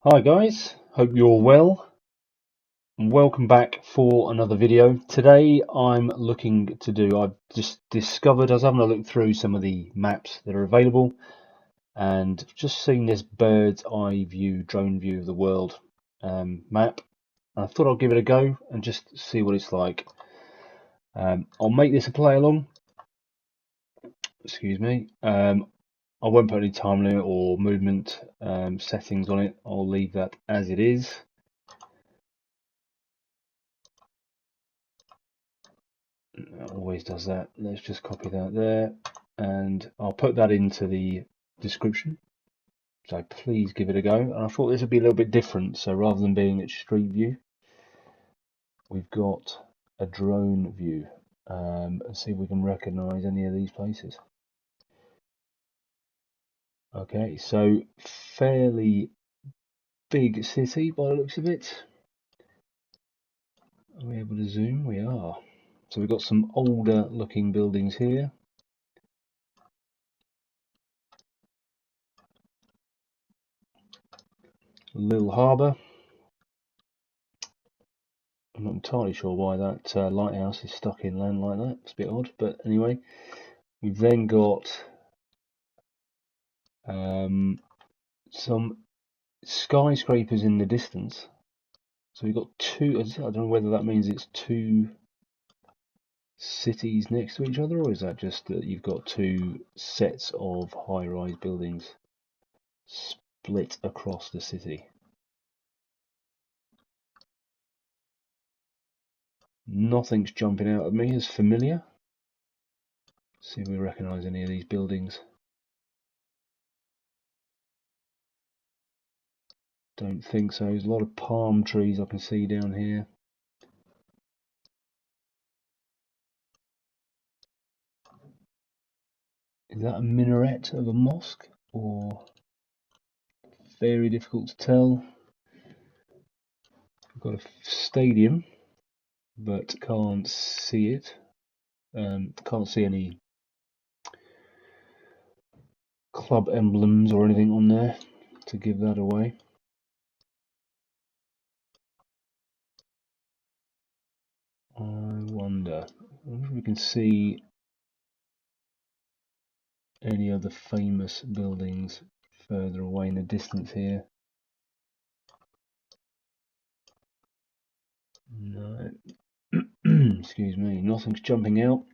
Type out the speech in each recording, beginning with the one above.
Hi guys, hope you're well and welcome back for another video. Today I've just discovered, I was having a look through some of the maps that are available and just seen this bird's eye view, drone view of the world map. And I thought I'd give it a go and just see what it's like. I'll make this a play along, excuse me. I won't put any time limit or movement settings on it. I'll leave that as it is. It always does that. Let's just copy that there and I'll put that into the description, so please give it a go. And I thought this would be a little bit different, so rather than being at street view we've got a drone view, and see if we can recognize any of these places. Okay, so fairly big city by the looks of it. Are we able to zoom? We are. So we've got some older looking buildings here. Little harbour. I'm not entirely sure why that lighthouse is stuck in land like that. It's a bit odd, but anyway. We've then got some skyscrapers in the distance. So we've got two, I don't know whether that means it's two cities next to each other, or is that just that you've got two sets of high-rise buildings split across the city. Nothing's jumping out at me as familiar. See if we recognise any of these buildings. Don't think so. There's a lot of palm trees I can see down here. Is that a minaret of a mosque, or very difficult to tell? We've got a stadium, but can't see it. Can't see any club emblems or anything on there to give that away. I wonder if we can see any other famous buildings further away in the distance here. No. Excuse me, nothing's jumping out.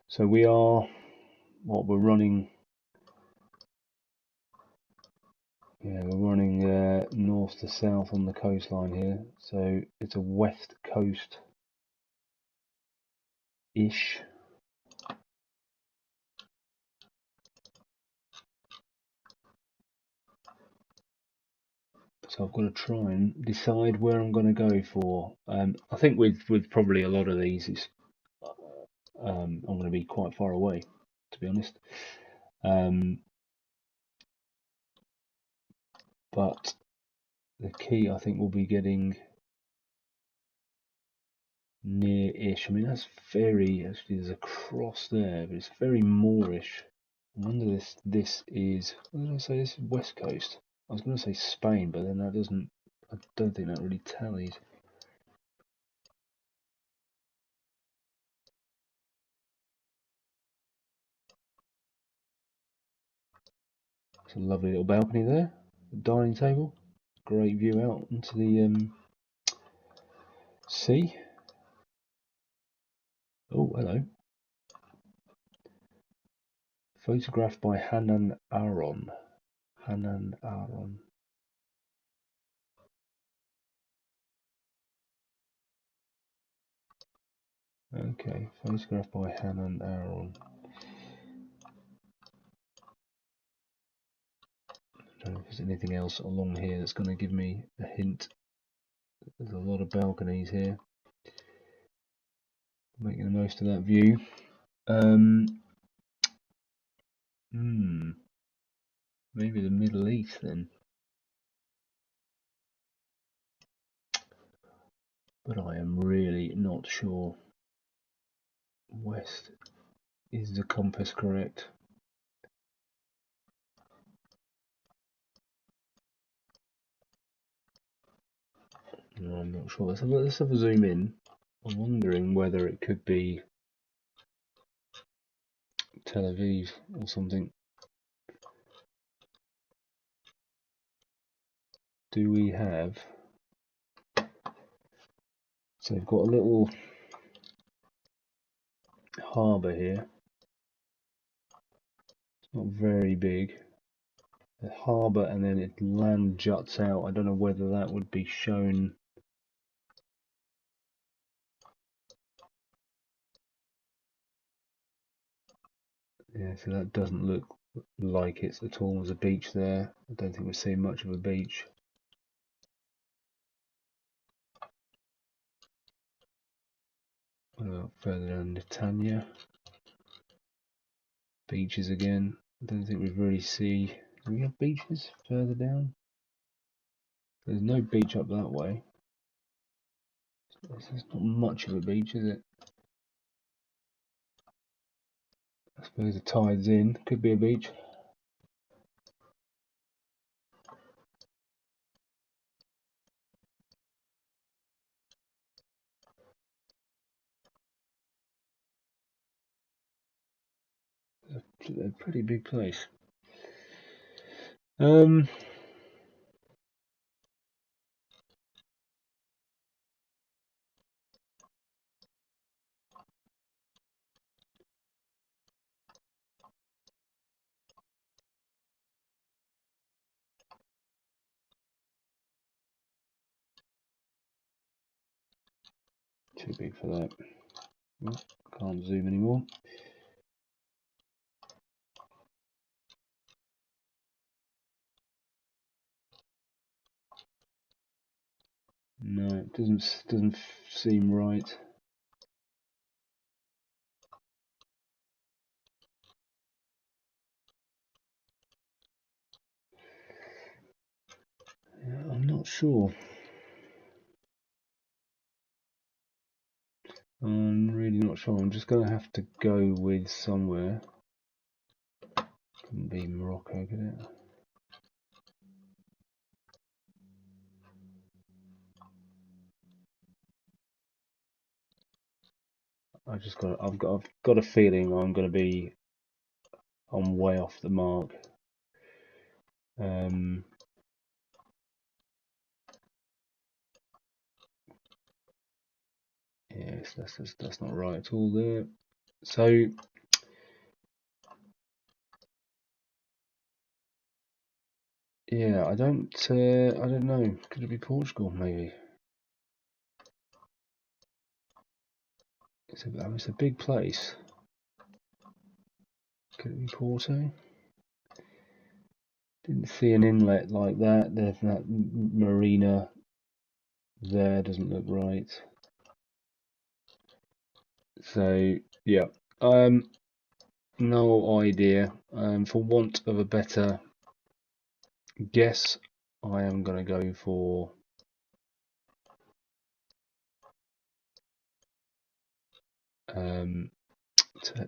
So we are, we're running, yeah, we're running north to south on the coastline here. So it's a west coast-ish. So I've got to try and decide where I'm going to go for. I think with probably a lot of these, it's I'm going to be quite far away, to be honest. But the key, I think, will be getting near-ish. I mean, that's very, actually, there's a cross there, but it's very moorish. I wonder this is, what did I say? This is West Coast. I was going to say Spain, but then that doesn't, I don't think that really tallies. It's a lovely little balcony there, a dining table, great view out into the sea. Oh, hello. Photographed by Hanan Aaron. Hanan Aaron. Okay, photographed by Hanan Aaron. I don't know if there's anything else along here that's going to give me a hint. There's a lot of balconies here. Making the most of that view. Maybe the Middle East then. But I am really not sure. West, is the compass correct? I'm not sure. Let's have a zoom in. I'm wondering whether it could be Tel Aviv or something. Do we have? So we've got a little harbour here. It's not very big. A harbour, and then it land juts out. I don't know whether that would be shown. Yeah, so that doesn't look like it's at all. There's a beach there. I don't think we're seeing much of a beach. What about further down Netanya? Beaches again. I don't think we really see. Do we have beaches further down? There's no beach up that way. There's not much of a beach, is it? I suppose the tide's in. Could be a beach. It's a pretty big place. Too big for that. Oh, can't zoom anymore. No, it doesn't seem right. Yeah, I'm not sure. I'm really not sure. I'm just going to have to go with somewhere. Couldn't be Morocco, could it? I've got a feeling I'm going to be on way off the mark. Yes, that's not right at all there. So yeah, I don't know. Could it be Portugal? Maybe. It's a big place. Could it be Porto? Didn't see an inlet like that. There's that marina there. Doesn't look right. So yeah, no idea. For want of a better guess, I am going to go for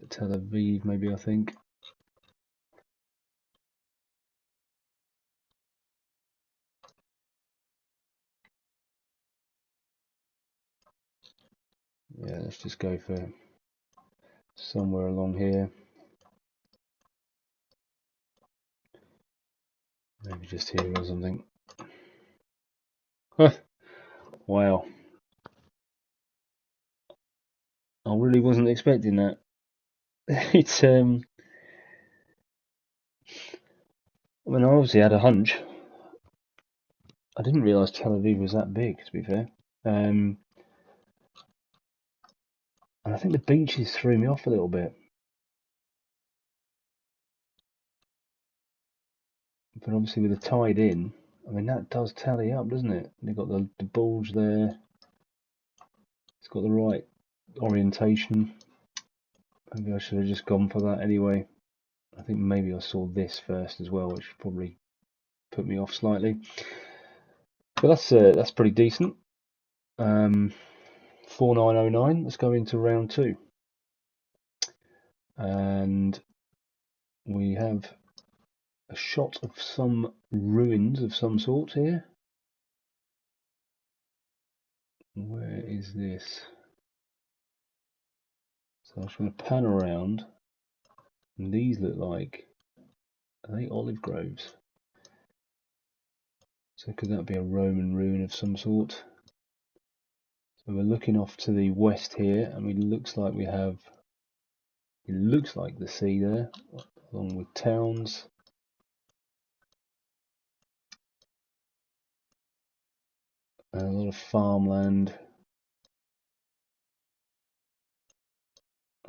Tel Aviv, maybe. I think. Yeah, let's just go for somewhere along here. Maybe just here or something. Wow. I really wasn't expecting that. It's I mean, I obviously had a hunch. I didn't realise Tel Aviv was that big, to be fair. And I think the beaches threw me off a little bit. But obviously with the tide in, I mean, that does tally up, doesn't it? They've got the bulge there. It's got the right orientation. Maybe I should have just gone for that anyway. I think maybe I saw this first as well, which probably put me off slightly. But that's pretty decent. 4909. Let's go into round 2. And we have a shot of some ruins of some sort here. Where is this? So I'm just going to pan around, and these look like, are they olive groves? So could that be a Roman ruin of some sort? So we're looking off to the west here, and it looks like we have, it looks like the sea there, along with towns. And a lot of farmland.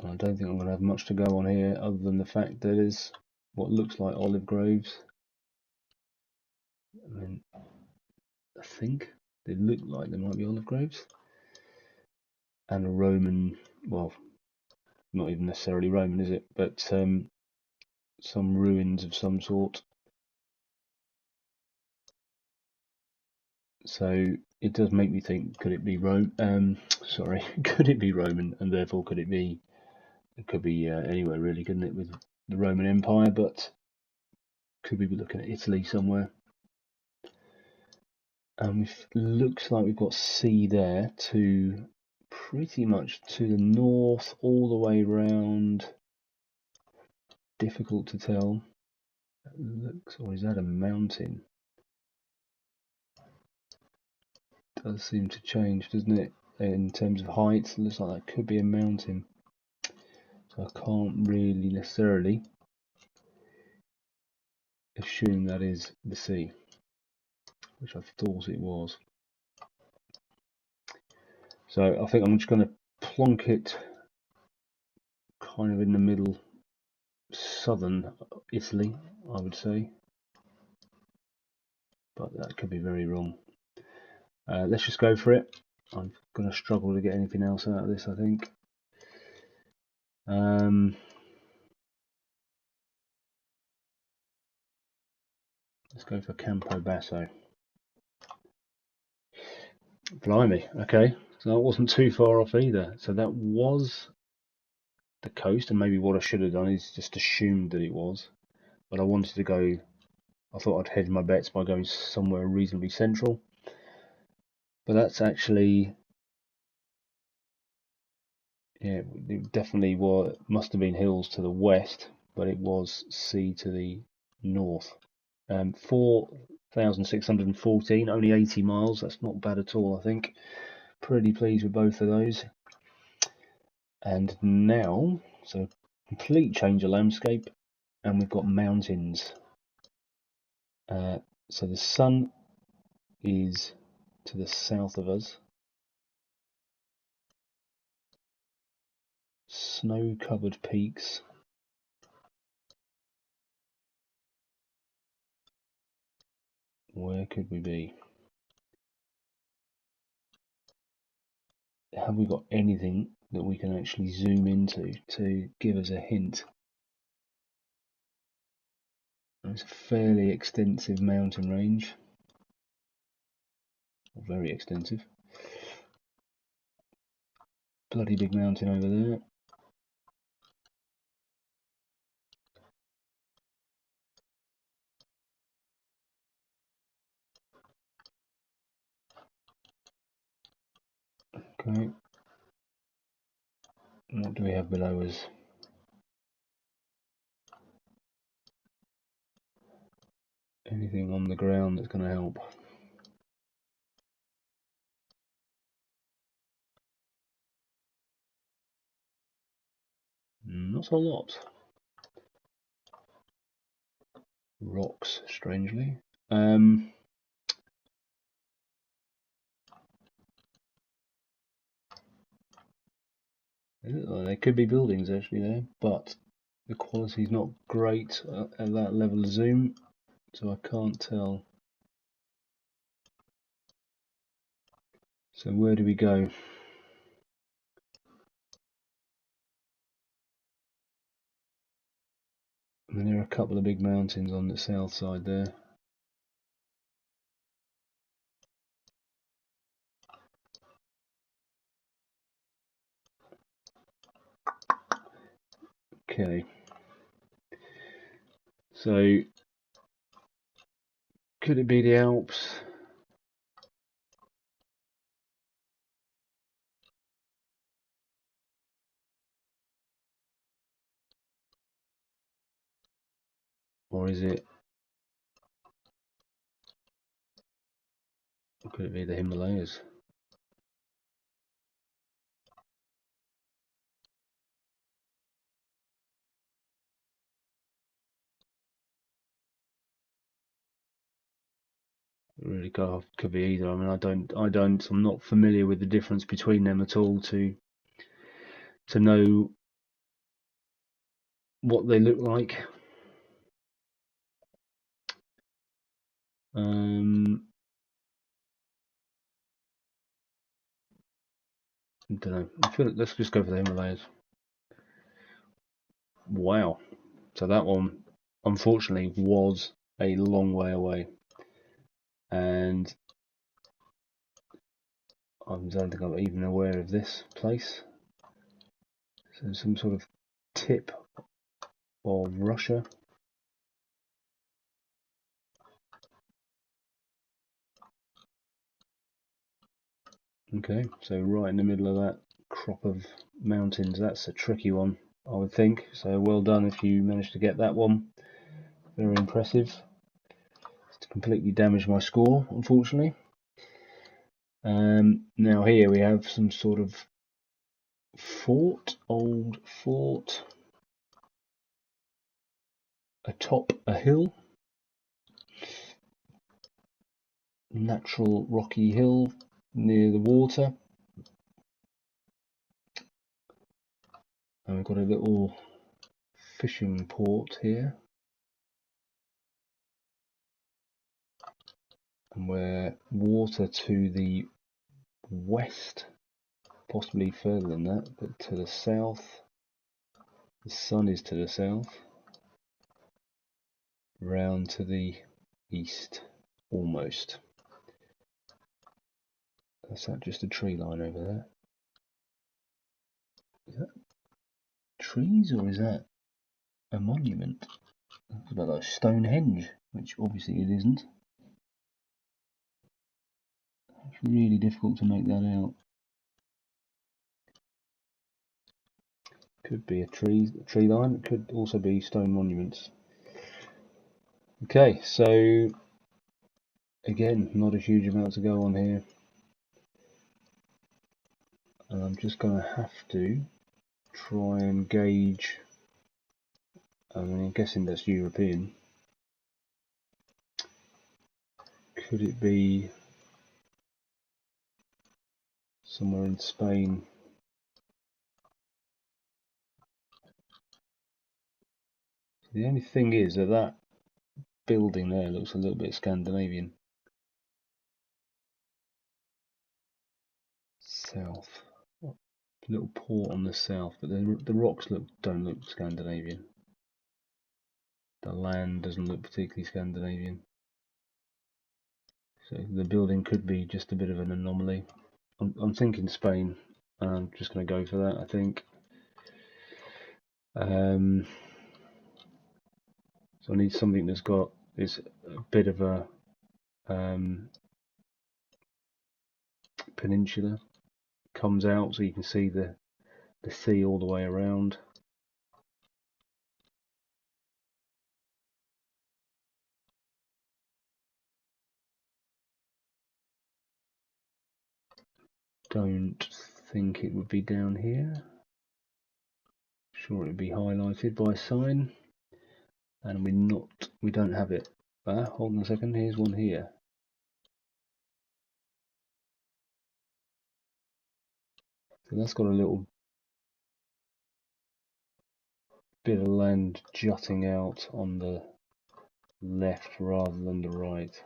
I don't think I'm going to have much to go on here, other than the fact that there's what looks like olive groves. I mean, I think they look like they might be olive groves. And a Roman, well, not even necessarily Roman, is it? But some ruins of some sort. So it does make me think: could it be sorry, could it be Roman, and therefore could it be? It could be anywhere really, couldn't it? With the Roman Empire, but could we be looking at Italy somewhere? And it looks like we've got sea there to pretty much to the north, all the way round. Difficult to tell. It looks, or is that a mountain? It does seem to change, doesn't it? In terms of height, it looks like that could be a mountain. So I can't really necessarily assume that is the sea, which I thought it was. So I think I'm just going to plonk it kind of in the middle, southern Italy, I would say. But that could be very wrong. Let's just go for it. I'm going to struggle to get anything else out of this, I think. Let's go for Campo Basso. Blimey, okay. So that wasn't too far off either. So that was the coast, and maybe what I should have done is just assumed that it was. But I wanted to go, I thought I'd hedge my bets by going somewhere reasonably central. But that's actually, yeah, it definitely must have been hills to the west, but it was sea to the north. 4,614, only 80 miles. That's not bad at all, I think. Pretty pleased with both of those. And now, so complete change of landscape, and we've got mountains. So the sun is to the south of us. Snow-covered peaks. Where could we be? Have we got anything that we can actually zoom into to give us a hint? It's a fairly extensive mountain range. Very extensive. Bloody big mountain over there. Okay. What do we have below us? Anything on the ground that's going to help? Not a lot. Rocks, strangely. There could be buildings actually there, but the quality is not great at that level of zoom, so I can't tell. So where do we go? I mean, there are a couple of big mountains on the south side there. Okay. So could it be the Alps? Or is it, could it be the Himalayas? It really could be either. I mean, I'm not familiar with the difference between them at all to know what they look like. I don't know. Let's just go for the Himalayas. Wow. So that one, unfortunately, was a long way away, and I don't think I'm even aware of this place. So some sort of tip of Russia. Okay, so right in the middle of that crop of mountains. That's a tricky one, I would think. So well done if you managed to get that one. Very impressive. It's completely damaged my score, unfortunately. Now here we have some sort of old fort, atop a hill, natural rocky hill near the water. And we've got a little fishing port here, and we're water to the west, possibly further than that, but to the south, the sun is to the south, round to the east, almost. Is that just a tree line over there? Is that trees or is that a monument? It's about like Stonehenge, which obviously it isn't. It's really difficult to make that out. Could be a tree line, it could also be stone monuments. Okay, so again, not a huge amount to go on here. And I'm just going to have to try and gauge, I mean, I'm guessing that's European. Could it be somewhere in Spain? The only thing is that building there looks a little bit Scandinavian. South. Little port on the south, but the rocks don't look Scandinavian. The land doesn't look particularly Scandinavian. So the building could be just a bit of an anomaly. I'm thinking Spain, and I'm just going to go for that, I think. So I need something that's got this a bit of a peninsula, comes out so you can see the sea all the way around. Don't think it would be down here. Sure, it would be highlighted by a sign, and we don't have it. Hold on a second, here's one here. So that's got a little bit of land jutting out on the left rather than the right.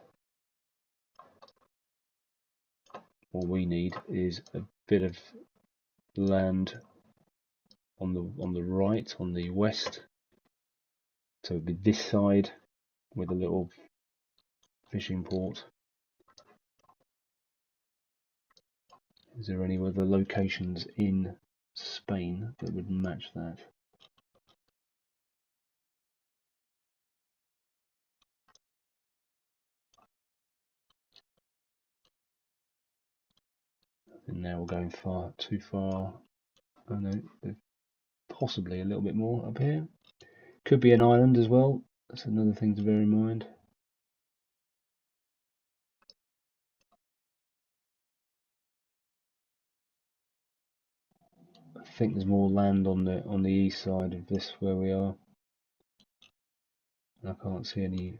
What we need is a bit of land on the right, on the west. So it'd be this side with a little fishing port. Is there any other locations in Spain that would match that? And now we're going too far. Oh no, possibly a little bit more up here. Could be an island as well. That's another thing to bear in mind. I think there's more land on the east side of this where we are. I can't see any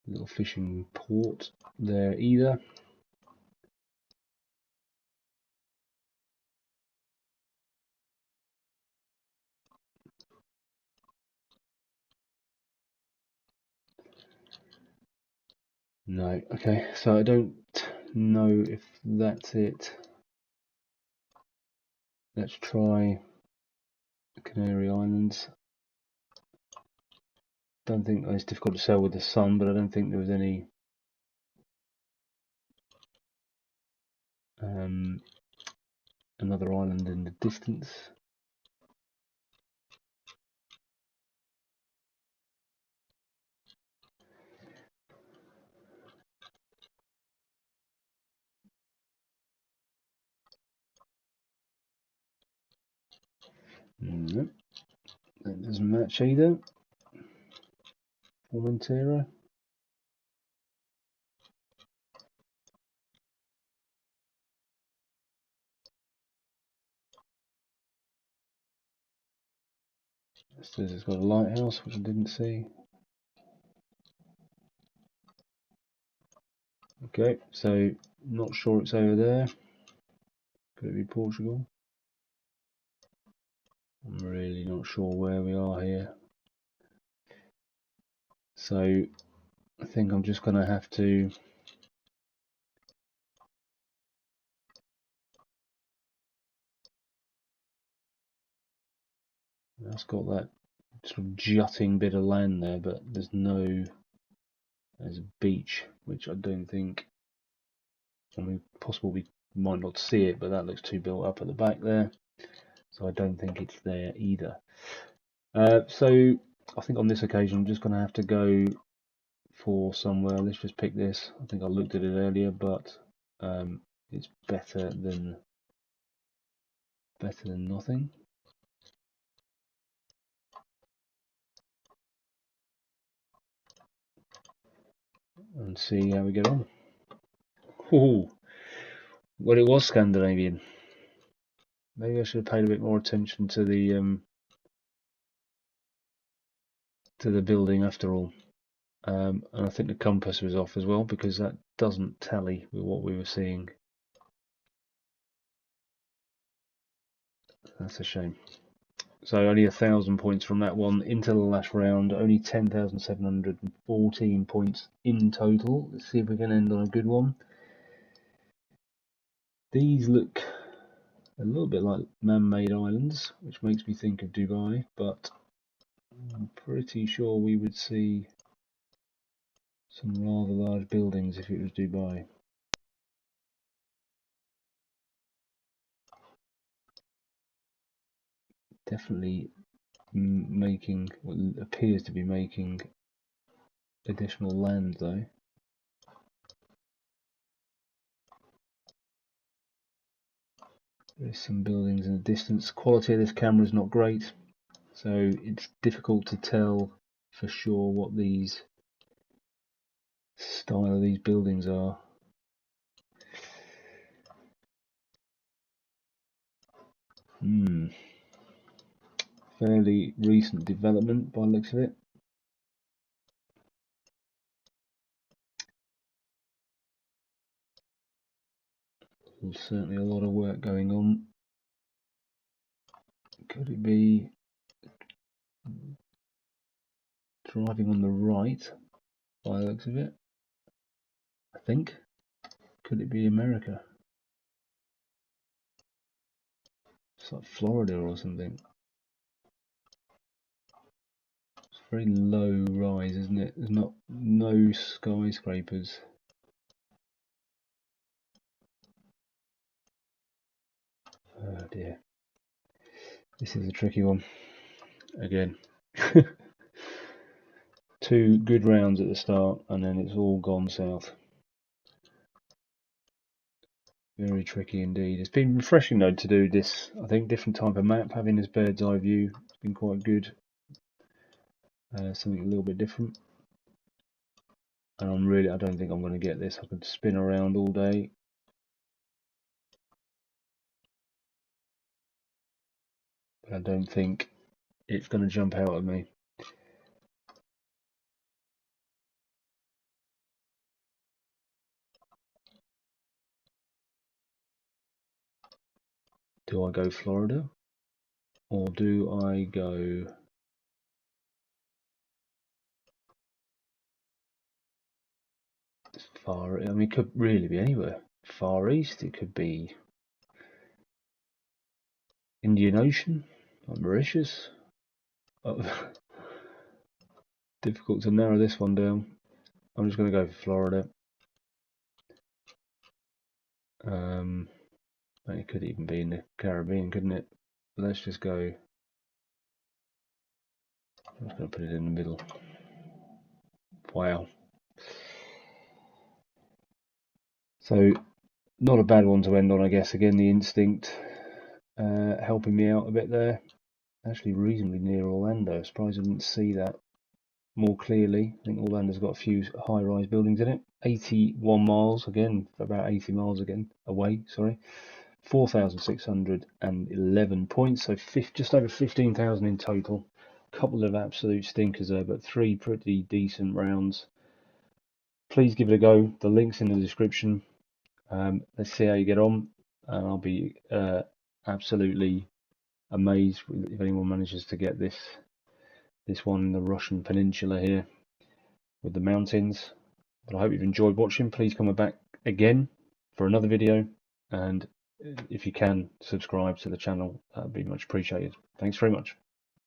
little fishing port there either. No, okay, so I don't know if that's it. Let's try Canary Islands. Don't think it's difficult to sell with the sun, but I don't think there was any another island in the distance. Nope, that doesn't match either. Formentera. It says it's got a lighthouse, which I didn't see. Okay, so not sure it's over there. Could it be Portugal? I'm really not sure where we are here. So I think I'm just going to have to that's got that sort of jutting bit of land there, but there's a beach, which I don't think, I mean, possible we might not see it, but that looks too built up at the back there, so I don't think it's there either. So I think on this occasion I'm just going to have to go for somewhere. Let's just pick this. I think I looked at it earlier, but it's better than nothing. And see how we get on. Ooh, well, it was Scandinavian. Maybe I should have paid a bit more attention to the building after all. And I think the compass was off as well, because that doesn't tally with what we were seeing. That's a shame. So only 1,000 points from that one into the last round. Only 10,714 points in total. Let's see if we can end on a good one. These look a little bit like man-made islands, which makes me think of Dubai, but I'm pretty sure we would see some rather large buildings if it was Dubai. Definitely making what appears to be making additional land though. There's some buildings in the distance. Quality of this camera is not great, so it's difficult to tell for sure what these style of these buildings are. Fairly recent development by the looks of it. There's certainly a lot of work going on. Could it be driving on the right by the looks of it? I think. Could it be America? It's like Florida or something. It's very low rise, isn't it? There's no skyscrapers. Oh dear. This is a tricky one. Again. 2 good rounds at the start and then it's all gone south. Very tricky indeed. It's been refreshing though to do this, I think, different type of map, having this bird's eye view. It's been quite good. something a little bit different. And I don't think I'm going to get this. I could spin around all day. But I don't think it's going to jump out at me. Do I go Florida? Or do I go far? I mean, it could really be anywhere. Far East, it could be Indian Ocean, like Mauritius. Oh, difficult to narrow this one down. I'm just going to go for Florida. It could even be in the Caribbean, couldn't it? Let's just go. I'm just going to put it in the middle. Wow. So, not a bad one to end on, I guess. Again, the instinct helping me out a bit there. Actually, reasonably near Orlando. Surprised I didn't see that more clearly. I think Orlando's got a few high-rise buildings in it. 81 miles, again, about 80 miles again away, sorry. 4,611 points, so just over 15,000 in total. A couple of absolute stinkers there, but 3 pretty decent rounds. Please give it a go. The link's in the description. Let's see how you get on, and I'll be absolutely amazed if anyone manages to get this one in the Russian peninsula here with the mountains. But I hope you've enjoyed watching. Please come back again for another video, and if you can, subscribe to the channel. That would be much appreciated. Thanks very much.